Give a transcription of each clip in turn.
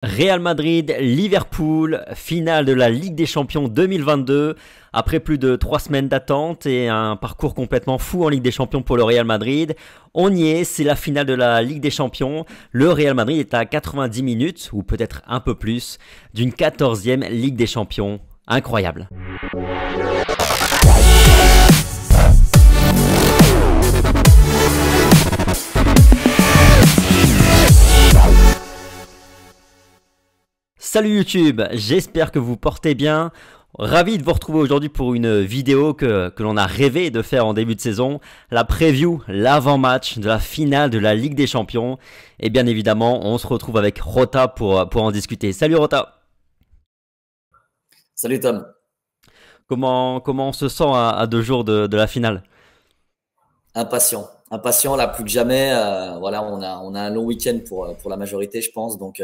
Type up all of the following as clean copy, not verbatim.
Real Madrid, Liverpool, finale de la Ligue des Champions 2022. Après plus de 3 semaines d'attente et un parcours complètement fou en Ligue des Champions pour le Real Madrid, on y est, c'est la finale de la Ligue des Champions. Le Real Madrid est à 90 minutes, ou peut-être un peu plus, d'une 14e Ligue des Champions. Incroyable. Salut YouTube, j'espère que vous portez bien. Ravi de vous retrouver aujourd'hui pour une vidéo que l'on a rêvé de faire en début de saison. La preview, l'avant-match de la finale de la Ligue des Champions. Et bien évidemment, on se retrouve avec Rota pour en discuter. Salut Rota. Salut Tom. Comment on se sent à 2 jours de la finale? Impatient là plus que jamais. Voilà, on a un long week-end pour la majorité, je pense. Donc,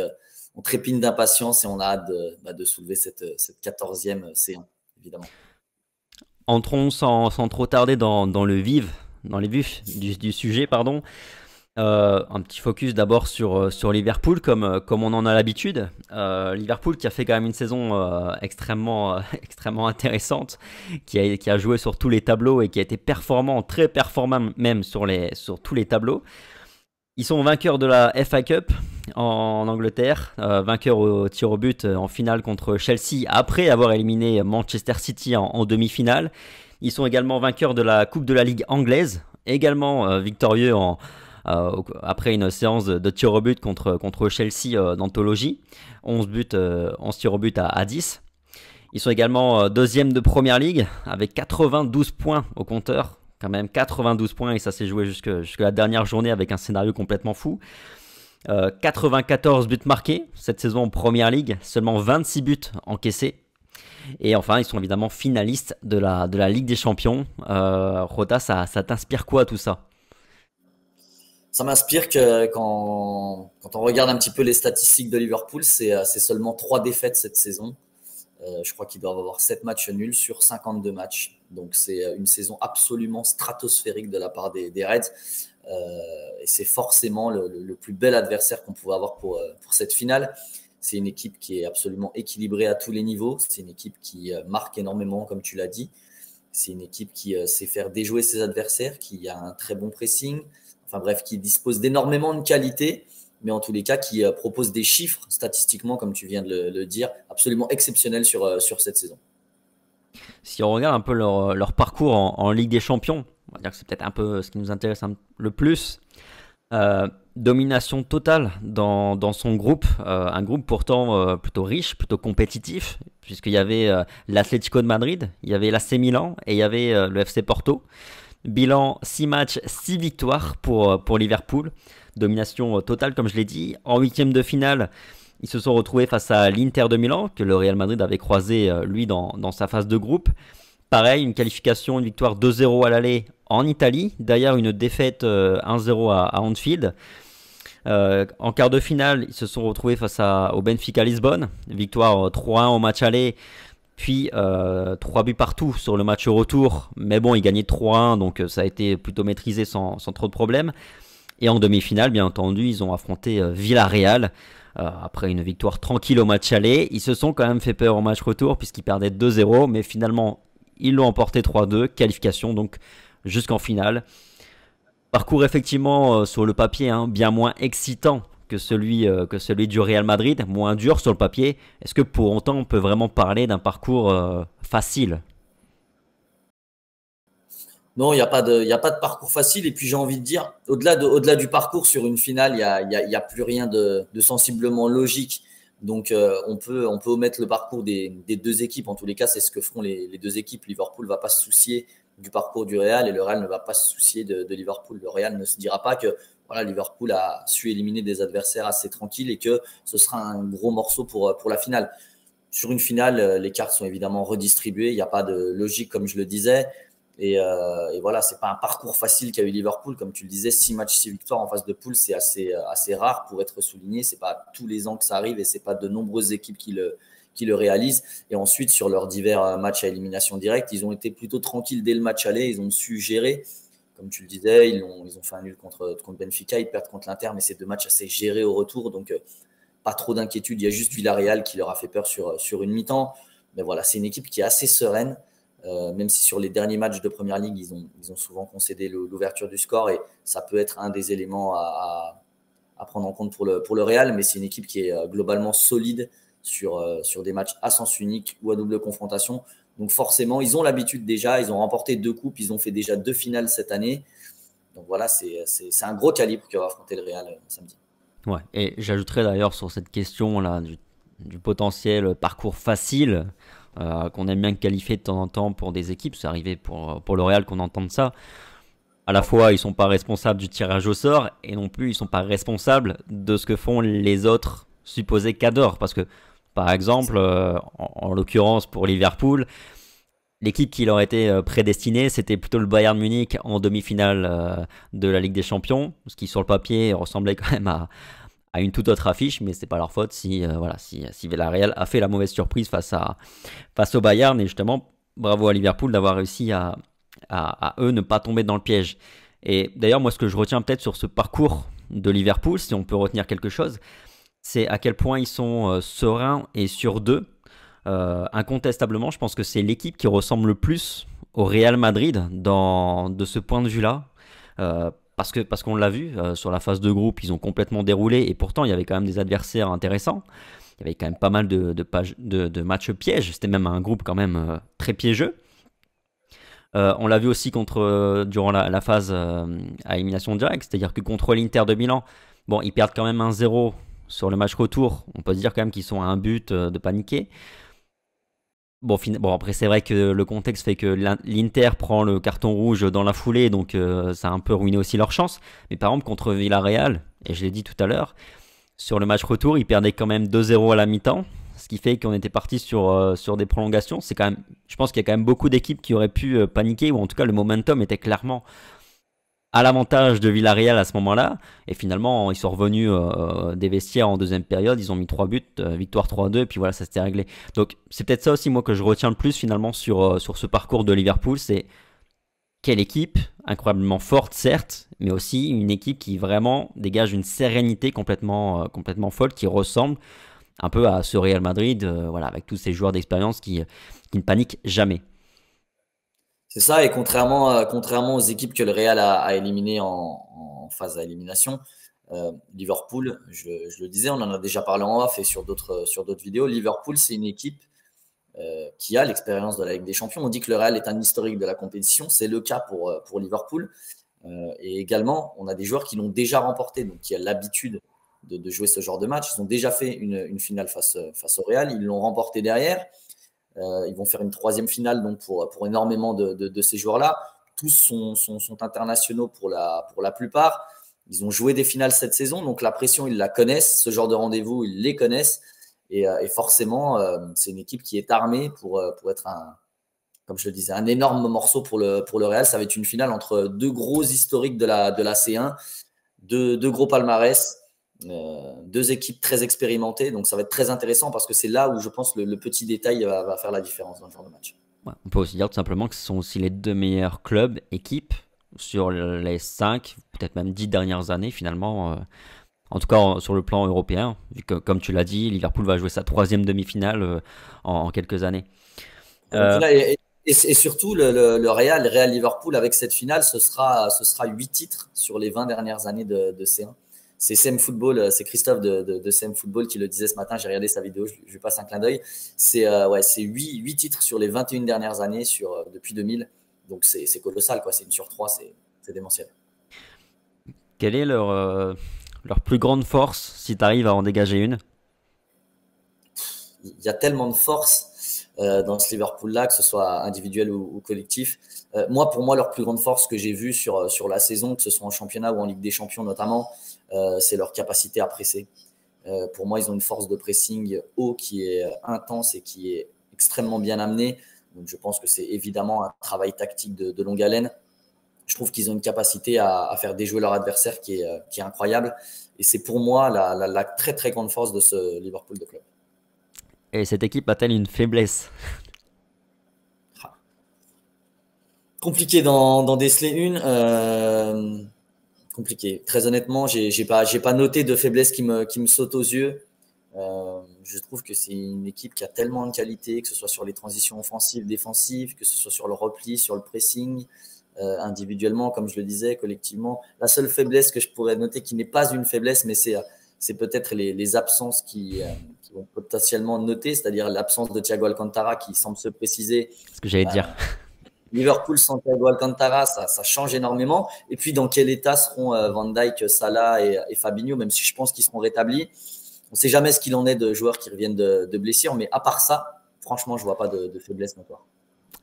on trépigne d'impatience et on a hâte de soulever cette 14e C1, évidemment. Entrons sans trop tarder dans les vifs du sujet, pardon. Un petit focus d'abord sur Liverpool comme on en a l'habitude. Liverpool qui a fait quand même une saison extrêmement intéressante, qui a joué sur tous les tableaux et qui a été performant, très performant même sur tous les tableaux. Ils sont vainqueurs de la FA Cup en Angleterre, vainqueurs au tir au but en finale contre Chelsea après avoir éliminé Manchester City en demi-finale. Ils sont également vainqueurs de la Coupe de la Ligue anglaise, également victorieux après une séance de tir au but contre Chelsea d'anthologie. 11 tirs au but à 10. Ils sont également deuxième de Première Ligue avec 92 points au compteur. Quand même 92 points et ça s'est joué jusque la dernière journée avec un scénario complètement fou. 94 buts marqués cette saison en Première Ligue, seulement 26 buts encaissés. Et enfin, ils sont évidemment finalistes de la Ligue des Champions. Rota, ça t'inspire quoi tout ça? Ça m'inspire que quand on regarde un petit peu les statistiques de Liverpool, c'est seulement 3 défaites cette saison. Je crois qu'ils doivent avoir 7 matchs nuls sur 52 matchs. Donc, c'est une saison absolument stratosphérique de la part des Reds. Et c'est forcément le plus bel adversaire qu'on pouvait avoir pour cette finale. C'est une équipe qui est absolument équilibrée à tous les niveaux. C'est une équipe qui marque énormément, comme tu l'as dit. C'est une équipe qui sait faire déjouer ses adversaires, qui a un très bon pressing. Enfin bref, qui dispose d'énormément de qualité, mais en tous les cas, qui propose des chiffres statistiquement, comme tu viens de le dire, absolument exceptionnels sur cette saison. Si on regarde un peu leur parcours en Ligue des Champions, on va dire que c'est peut-être un peu ce qui nous intéresse le plus. Domination totale dans son groupe, un groupe pourtant plutôt riche, plutôt compétitif, puisqu'il y avait l'Atlético de Madrid, il y avait l'AC Milan et il y avait le FC Porto. Bilan 6 matchs, 6 victoires pour Liverpool. Domination totale, comme je l'ai dit. En huitième de finale, ils se sont retrouvés face à l'Inter de Milan, que le Real Madrid avait croisé, lui, dans sa phase de groupe. Pareil, une qualification, une victoire 2-0 à l'aller en Italie. D'ailleurs, une défaite 1-0 à Anfield. En quart de finale, ils se sont retrouvés face au Benfica Lisbonne. Victoire 3-1 au match aller. Puis 3 buts partout sur le match retour. Mais bon, ils gagnaient 3-1, donc ça a été plutôt maîtrisé sans trop de problèmes. Et en demi-finale, bien entendu, ils ont affronté Villarreal. Après une victoire tranquille au match aller. Ils se sont quand même fait peur au match retour puisqu'ils perdaient 2-0. Mais finalement, ils l'ont emporté 3-2. Qualification donc jusqu'en finale. Parcours effectivement sur le papier bien moins excitant que celui du Real Madrid, moins dur sur le papier. Est-ce que pour autant on peut vraiment parler d'un parcours facile? Non, il y a pas de parcours facile. Et puis, j'ai envie de dire, au-delà du parcours sur une finale, il y a plus rien de sensiblement logique. Donc, on peut omettre le parcours des deux équipes. En tous les cas, c'est ce que feront les deux équipes. Liverpool ne va pas se soucier du parcours du Real et le Real ne va pas se soucier de Liverpool. Le Real ne se dira pas que voilà, Liverpool a su éliminer des adversaires assez tranquilles et que ce sera un gros morceau pour la finale. Sur une finale, les cartes sont évidemment redistribuées. Il n'y a pas de logique, comme je le disais. Et voilà, c'est pas un parcours facile qu'a eu Liverpool. Comme tu le disais, 6 matchs, 6 victoires en phase de poule, c'est assez rare pour être souligné. C'est pas tous les ans que ça arrive et c'est pas de nombreuses équipes qui le réalisent. Et ensuite, sur leurs divers matchs à élimination directe, ils ont été plutôt tranquilles dès le match aller. Ils ont su gérer. Comme tu le disais, ils ont fait un nul contre Benfica. Ils perdent contre l'Inter, mais c'est 2 matchs assez gérés au retour. Donc, pas trop d'inquiétude. Il y a juste Villarreal qui leur a fait peur sur une mi-temps. Mais voilà, c'est une équipe qui est assez sereine, même si sur les derniers matchs de Première Ligue, ils ont souvent concédé l'ouverture du score. Et ça peut être un des éléments à prendre en compte pour le Real. Mais c'est une équipe qui est globalement solide sur des matchs à sens unique ou à double confrontation. Donc forcément, ils ont l'habitude déjà. Ils ont remporté 2 coupes. Ils ont fait déjà 2 finales cette année. Donc voilà, c'est un gros calibre que va affronter le Real samedi. Ouais, et j'ajouterais d'ailleurs sur cette question là du potentiel parcours facile qu'on aime bien qualifier de temps en temps pour des équipes. C'est arrivé pour le Real qu'on entende ça. À la fois, ils sont pas responsables du tirage au sort et non plus ils sont pas responsables de ce que font les autres supposés cadors. Parce que, par exemple, en l'occurrence pour Liverpool, l'équipe qui leur était prédestinée, c'était plutôt le Bayern Munich en demi-finale de la Ligue des Champions, ce qui sur le papier ressemblait quand même à une toute autre affiche, mais c'est pas leur faute si Villarreal a fait la mauvaise surprise face au Bayern. Et justement, bravo à Liverpool d'avoir réussi à eux ne pas tomber dans le piège. Et d'ailleurs, moi, ce que je retiens peut-être sur ce parcours de Liverpool, si on peut retenir quelque chose, c'est à quel point ils sont sereins et sûrs d'eux. Incontestablement, je pense que c'est l'équipe qui ressemble le plus au Real Madrid de ce point de vue-là. Parce qu'on l'a vu, sur la phase de groupe, ils ont complètement déroulé et pourtant il y avait quand même des adversaires intéressants. Il y avait quand même pas mal de matchs pièges. C'était même un groupe quand même très piégeux. On l'a vu aussi durant la phase à élimination directe, c'est-à-dire que contre l'Inter de Milan, bon, ils perdent quand même 1-0 sur le match retour. On peut se dire quand même qu'ils sont à un but de paniquer. Bon, après, c'est vrai que le contexte fait que l'Inter prend le carton rouge dans la foulée, donc ça a un peu ruiné aussi leur chance. Mais par exemple, contre Villarreal, et je l'ai dit tout à l'heure, sur le match retour, ils perdaient quand même 2-0 à la mi-temps, ce qui fait qu'on était parti sur des prolongations. C'est quand même, je pense qu'il y a quand même beaucoup d'équipes qui auraient pu paniquer, ou en tout cas le momentum était clairement à l'avantage de Villarreal à ce moment-là. Et finalement, ils sont revenus des vestiaires en deuxième période. Ils ont mis 3 buts, victoire 3-2, et puis voilà, ça s'était réglé. Donc c'est peut-être ça aussi, moi, que je retiens le plus finalement sur ce parcours de Liverpool. C'est quelle équipe, incroyablement forte certes, mais aussi une équipe qui vraiment dégage une sérénité complètement folle, qui ressemble un peu à ce Real Madrid, voilà, avec tous ces joueurs d'expérience qui ne paniquent jamais. C'est ça, et contrairement aux équipes que le Real a éliminées en phase à élimination, Liverpool, je le disais, on en a déjà parlé en off et sur d'autres vidéos, Liverpool, c'est une équipe qui a l'expérience de la Ligue des Champions. On dit que le Real est un historique de la compétition, c'est le cas pour Liverpool. Et également, on a des joueurs qui l'ont déjà remporté, donc qui ont l'habitude de jouer ce genre de match. Ils ont déjà fait une finale face au Real, ils l'ont remporté derrière. Ils vont faire une 3e finale donc pour énormément de ces joueurs-là. Tous sont internationaux pour la plupart. Ils ont joué des finales cette saison, donc la pression, ils la connaissent. Ce genre de rendez-vous, ils les connaissent. Et forcément, c'est une équipe qui est armée pour être comme je le disais, un énorme morceau pour le Real. Ça va être une finale entre 2 gros historiques de la C1, deux gros palmarès. 2 équipes très expérimentées, donc ça va être très intéressant parce que c'est là où je pense le petit détail va faire la différence dans le genre de match. Ouais, on peut aussi dire tout simplement que ce sont aussi les 2 meilleurs clubs, équipes, sur les 5, peut-être même 10 dernières années finalement, en tout cas sur le plan européen, vu que comme tu l'as dit, Liverpool va jouer sa 3e demi-finale en quelques années. Et surtout le Real Liverpool avec cette finale, ce sera 8 titres sur les 20 dernières années de C1. C'est Sem Football, c'est Christophe de Sem Football qui le disait ce matin. J'ai regardé sa vidéo, je lui passe un clin d'œil. C'est 8 titres sur les 21 dernières années depuis 2000. Donc c'est colossal, quoi. C'est une sur 3, c'est démentiel. Quelle est leur plus grande force, si tu arrives à en dégager une? Il y a tellement de force dans ce Liverpool-là, que ce soit individuel ou collectif. Pour moi, leur plus grande force que j'ai vue sur la saison, que ce soit en championnat ou en Ligue des Champions notamment, c'est leur capacité à presser. Pour moi, ils ont une force de pressing haut qui est intense et qui est extrêmement bien amenée. Donc, je pense que c'est évidemment un travail tactique de longue haleine. Je trouve qu'ils ont une capacité à faire déjouer leur adversaire qui est incroyable. Et c'est pour moi la très, très grande force de ce Liverpool de club. Et cette équipe a-t-elle une faiblesse? Compliqué d'en déceler une. Compliqué. Très honnêtement, j'ai pas noté de faiblesse qui me saute aux yeux. Je trouve que c'est une équipe qui a tellement de qualité, que ce soit sur les transitions offensives, défensives, que ce soit sur le repli, sur le pressing, individuellement, comme je le disais, collectivement. La seule faiblesse que je pourrais noter, qui n'est pas une faiblesse, mais c'est peut-être les absences qui vont potentiellement noter, c'est-à-dire l'absence de Thiago Alcantara qui semble se préciser. C'est ce que j'allais dire. Liverpool sans Thiago Alcantara, ça change énormément. Et puis, dans quel état seront Van Dijk, Salah et Fabinho, même si je pense qu'ils seront rétablis. On ne sait jamais ce qu'il en est de joueurs qui reviennent de blessures, mais à part ça, franchement, je ne vois pas de faiblesse notoire.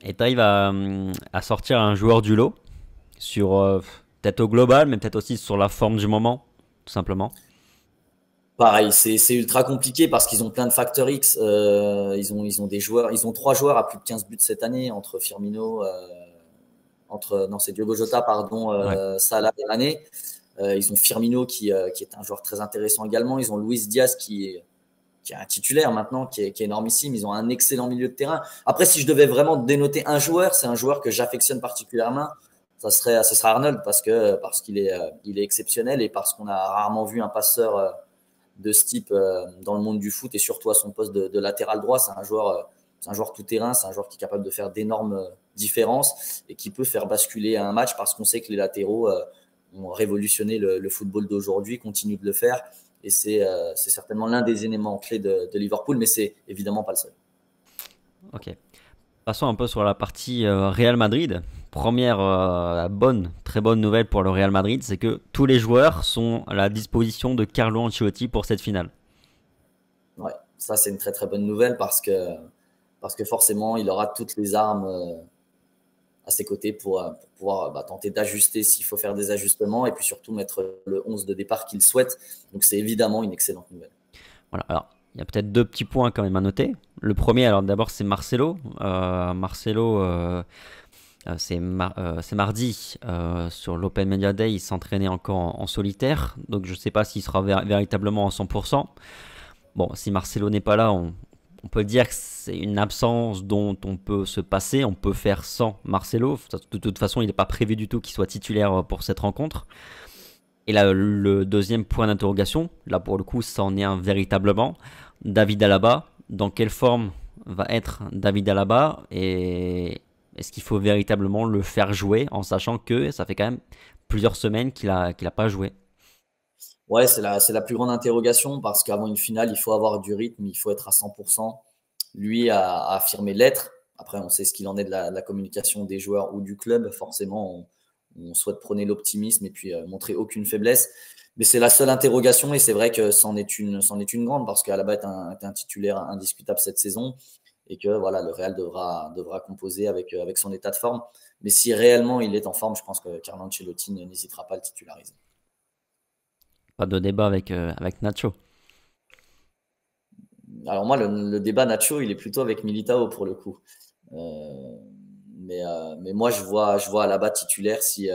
Et tu arrives à sortir un joueur du lot sur peut-être au global, mais peut-être aussi sur la forme du moment, tout simplement. Pareil, c'est ultra compliqué parce qu'ils ont plein de facteurs X. Ils ont des joueurs, ils ont 3 joueurs à plus de 15 buts cette année entre Firmino, non, c'est Diogo Jota, pardon, Ouais. Salah et Mané. Ils ont Firmino qui est un joueur très intéressant également. Ils ont Luis Diaz qui est un titulaire maintenant, qui est énormissime. Ils ont un excellent milieu de terrain. Après, si je devais vraiment dénoter un joueur, c'est un joueur que j'affectionne particulièrement. Ce serait Arnold parce qu'il est exceptionnel et parce qu'on a rarement vu un passeur de ce type dans le monde du foot et surtout à son poste de latéral droit. C'est un joueur tout terrain, c'est un joueur qui est capable de faire d'énormes différences et qui peut faire basculer un match parce qu'on sait que les latéraux ont révolutionné le football d'aujourd'hui, continuent de le faire et c'est certainement l'un des éléments clés de Liverpool, mais c'est évidemment pas le seul. Ok. Passons un peu sur la partie Real Madrid. Première très bonne nouvelle pour le Real Madrid, c'est que tous les joueurs sont à la disposition de Carlo Ancelotti pour cette finale. Ouais, ça c'est une très très bonne nouvelle parce que forcément il aura toutes les armes à ses côtés pour pouvoir tenter d'ajuster s'il faut faire des ajustements et puis surtout mettre le 11 de départ qu'il souhaite. Donc c'est évidemment une excellente nouvelle. Voilà. Alors, il y a peut-être deux petits points quand même à noter. Le premier, alors d'abord, c'est Marcelo. Marcelo, c'est mardi sur l'Open Media Day, il s'entraînait encore en solitaire. Donc je ne sais pas s'il sera véritablement à 100%. Bon, si Marcelo n'est pas là, on peut dire que c'est une absence dont on peut se passer. On peut faire sans Marcelo. De toute façon, il n'est pas prévu du tout qu'il soit titulaire pour cette rencontre. Et là, le deuxième point d'interrogation, là pour le coup, c'en est un véritablement. David Alaba, dans quelle forme va être David Alaba et est-ce qu'il faut véritablement le faire jouer en sachant que ça fait quand même plusieurs semaines qu'il a pas joué. Ouais, c'est la plus grande interrogation parce qu'avant une finale, il faut avoir du rythme, il faut être à 100%. Lui a affirmé l'être. Après, on sait ce qu'il en est de la communication des joueurs ou du club. Forcément, on souhaite prôner l'optimisme et puis montrer aucune faiblesse. Mais c'est la seule interrogation et c'est vrai que c'en est une grande parce qu'Alaba est un titulaire indiscutable cette saison et que voilà, le Real devra composer avec son état de forme. Mais si réellement il est en forme, je pense que Carlo Ancelotti n'hésitera pas à le titulariser. Pas de débat avec Nacho. Alors moi, le débat Nacho, il est plutôt avec Militao pour le coup. Euh, mais moi, je vois Alaba titulaire si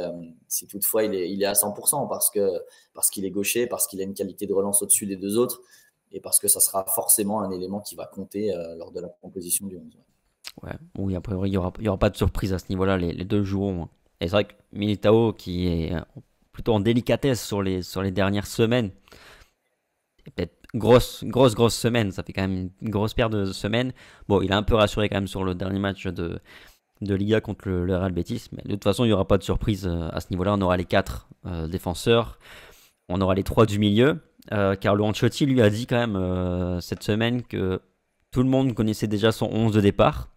toutefois il est à 100% parce qu'il est gaucher, parce qu'il a une qualité de relance au-dessus des deux autres et parce que ça sera forcément un élément qui va compter lors de la composition du 11. Ouais. Oui, a priori, il y aura pas de surprise à ce niveau-là. Les deux joueront. Et c'est vrai que Militao, qui est plutôt en délicatesse sur les dernières semaines, et peut-être grosse semaine. Ça fait quand même une grosse paire de semaines. Bon, il a un peu rassuré quand même sur le dernier match de Liga contre le Real Betis. Mais de toute façon, il n'y aura pas de surprise à ce niveau-là. On aura les quatre défenseurs. On aura les trois du milieu. Carlo Ancelotti lui a dit quand même cette semaine que tout le monde connaissait déjà son 11 de départ.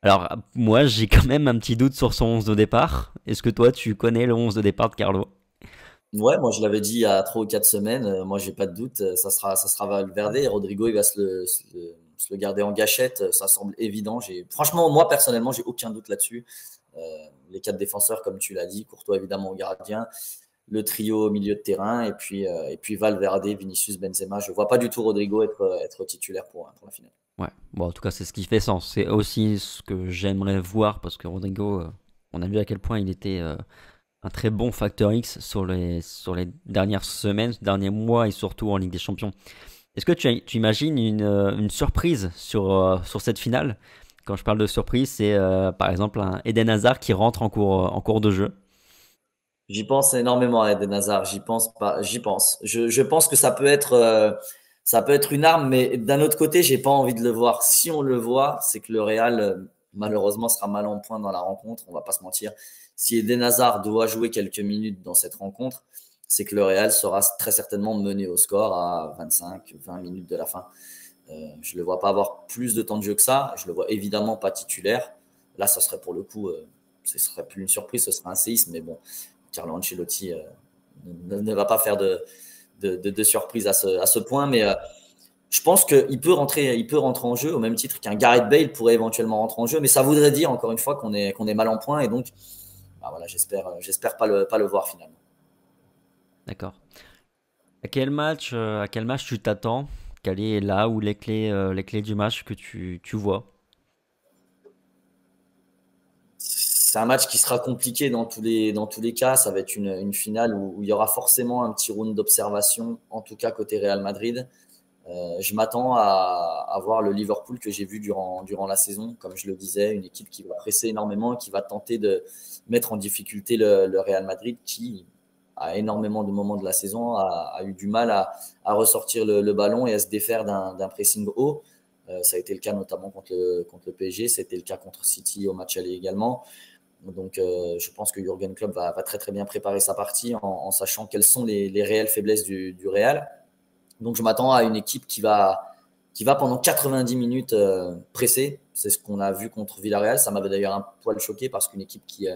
Alors, moi, j'ai quand même un petit doute sur son 11 de départ. Est-ce que toi, tu connais le 11 de départ de Carlo? Ouais, moi je l'avais dit il y a 3 ou 4 semaines. Moi, j'ai pas de doute. Ça sera Valverde. Et Rodrigo, il va se le garder en gâchette. Ça semble évident. Franchement, moi personnellement, j'ai aucun doute là-dessus. Euh, les 4 défenseurs, comme tu l'as dit, Courtois évidemment au gardien, le trio au milieu de terrain, et puis Valverde, Vinicius, Benzema. Je vois pas du tout Rodrigo être titulaire pour la finale. Ouais, bon, en tout cas, c'est ce qui fait sens. C'est aussi ce que j'aimerais voir parce que Rodrigo, on a vu à quel point il était un très bon facteur X sur les dernières semaines, derniers mois et surtout en Ligue des Champions. Est-ce que tu imagines une surprise sur cette finale? Quand je parle de surprise, c'est par exemple un Eden Hazard qui rentre en cours de jeu. J'y pense énormément à Eden Hazard. J'y pense pas. J'y pense. Je pense que Ça peut être une arme, mais d'un autre côté, j'ai pas envie de le voir. Si on le voit, c'est que le Real, malheureusement, sera mal en point dans la rencontre. On va pas se mentir. Si Eden Hazard doit jouer quelques minutes dans cette rencontre, c'est que le Real sera très certainement mené au score à 25-20 minutes de la fin. Je ne le vois pas avoir plus de temps de jeu que ça. Je le vois évidemment pas titulaire. Là, ça serait pour le coup, ce serait plus une surprise, ce serait un séisme. Mais bon, Carlo Ancelotti ne va pas faire de surprise à ce point. Mais je pense qu'il peut rentrer en jeu au même titre qu'un Gareth Bale pourrait éventuellement rentrer en jeu. Mais ça voudrait dire encore une fois qu'on est mal en point. Et donc, bah voilà, j'espère pas le voir finalement. D'accord. À quel match tu t'attends? Quelle est là où les clés du match que tu vois? C'est un match qui sera compliqué dans tous les cas. Ça va être une finale où il y aura forcément un petit round d'observation, en tout cas côté Real Madrid. Je m'attends à voir le Liverpool que j'ai vu durant la saison. Comme je le disais, une équipe qui va presser énormément et qui va tenter de mettre en difficulté le Real Madrid qui, à énormément de moments de la saison, a eu du mal à ressortir le ballon et à se défaire d'un pressing haut. Ça a été le cas notamment contre le PSG, c'était le cas contre City au match aller également. Donc, je pense que Jürgen Klopp va très très bien préparer sa partie en sachant quelles sont les réelles faiblesses du Real. Donc, je m'attends à une équipe qui va pendant 90 minutes presser. C'est ce qu'on a vu contre Villarreal. Ça m'avait d'ailleurs un poil choqué parce qu'une équipe qui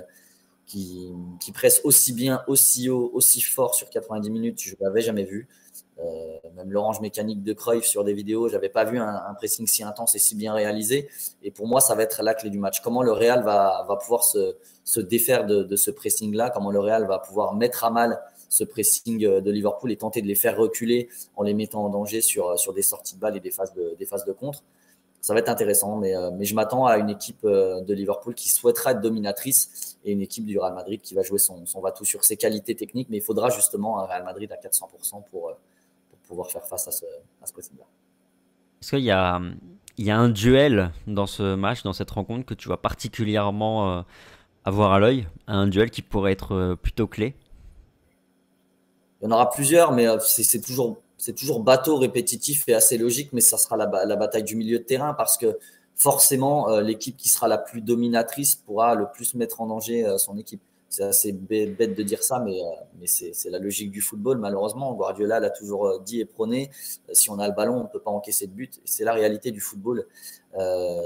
presse aussi bien, aussi haut, aussi fort sur 90 minutes, je ne l'avais jamais vu. Même l'orange mécanique de Cruyff sur des vidéos, je n'avais pas vu un pressing si intense et si bien réalisé. Et pour moi, ça va être la clé du match. Comment le Real va pouvoir se défaire de ce pressing-là, comment le Real va pouvoir mettre à mal ce pressing de Liverpool et tenter de les faire reculer en les mettant en danger sur des sorties de balles et des phases de contre. Ça va être intéressant, mais je m'attends à une équipe de Liverpool qui souhaitera être dominatrice et une équipe du Real Madrid qui va jouer son va-tout sur ses qualités techniques, mais il faudra justement un Real Madrid à 400% pour pouvoir faire face à ce pressing-là. Est-ce il y a un duel dans ce match, dans cette rencontre que tu vas particulièrement avoir à l'œil? Un duel qui pourrait être plutôt clé? Il y en aura plusieurs, mais c'est toujours bateau, répétitif et assez logique, mais ça sera la bataille du milieu de terrain parce que forcément, l'équipe qui sera la plus dominatrice pourra le plus mettre en danger son équipe. C'est assez bête de dire ça, mais c'est la logique du football. Malheureusement, Guardiola l'a toujours dit et prôné. Si on a le ballon, on ne peut pas encaisser de but. C'est la réalité du football.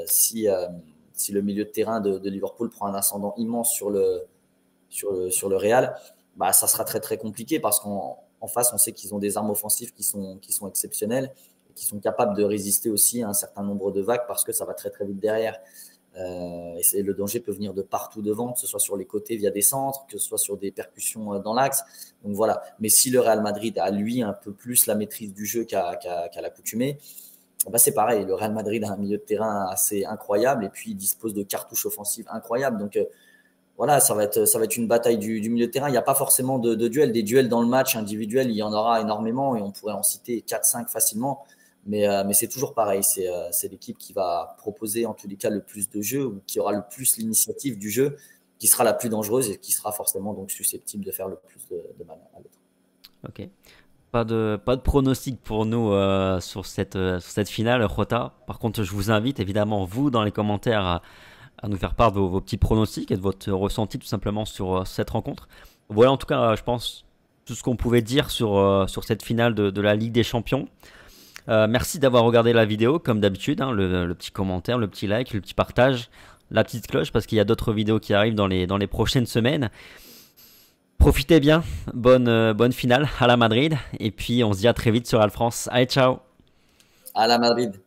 Si le milieu de terrain de Liverpool prend un ascendant immense sur le Real, bah, ça sera très très compliqué parce qu'en face, on sait qu'ils ont des armes offensives qui sont exceptionnelles et qui sont capables de résister aussi à un certain nombre de vagues parce que ça va très très vite derrière. Et le danger peut venir de partout devant, que ce soit sur les côtés via des centres, que ce soit sur des percussions dans l'axe. Donc voilà. Mais si le Real Madrid a lui un peu plus la maîtrise du jeu qu'à l'accoutumée, bah c'est pareil. Le Real Madrid a un milieu de terrain assez incroyable et puis il dispose de cartouches offensives incroyables. Donc voilà, ça va être une bataille du milieu de terrain. Il n'y a pas forcément de duel. Des duels dans le match individuel, il y en aura énormément et on pourrait en citer 4-5 facilement. Mais c'est toujours pareil. C'est l'équipe qui va proposer en tous les cas le plus de jeux ou qui aura le plus l'initiative du jeu qui sera la plus dangereuse et qui sera forcément donc susceptible de faire le plus de mal à l'autre. Ok. Pas de pronostic pour nous sur cette finale, Jota. Par contre, je vous invite évidemment, vous, dans les commentaires, à nous faire part de vos petits pronostics et de votre ressenti tout simplement sur cette rencontre. Voilà en tout cas, je pense, tout ce qu'on pouvait dire sur cette finale de la Ligue des Champions. Merci d'avoir regardé la vidéo, comme d'habitude, hein, le petit commentaire, le petit like, le petit partage, la petite cloche, parce qu'il y a d'autres vidéos qui arrivent dans les prochaines semaines. Profitez bien, bonne finale à la Madrid, et puis on se dit à très vite sur Al France. Allez, ciao! À la Madrid.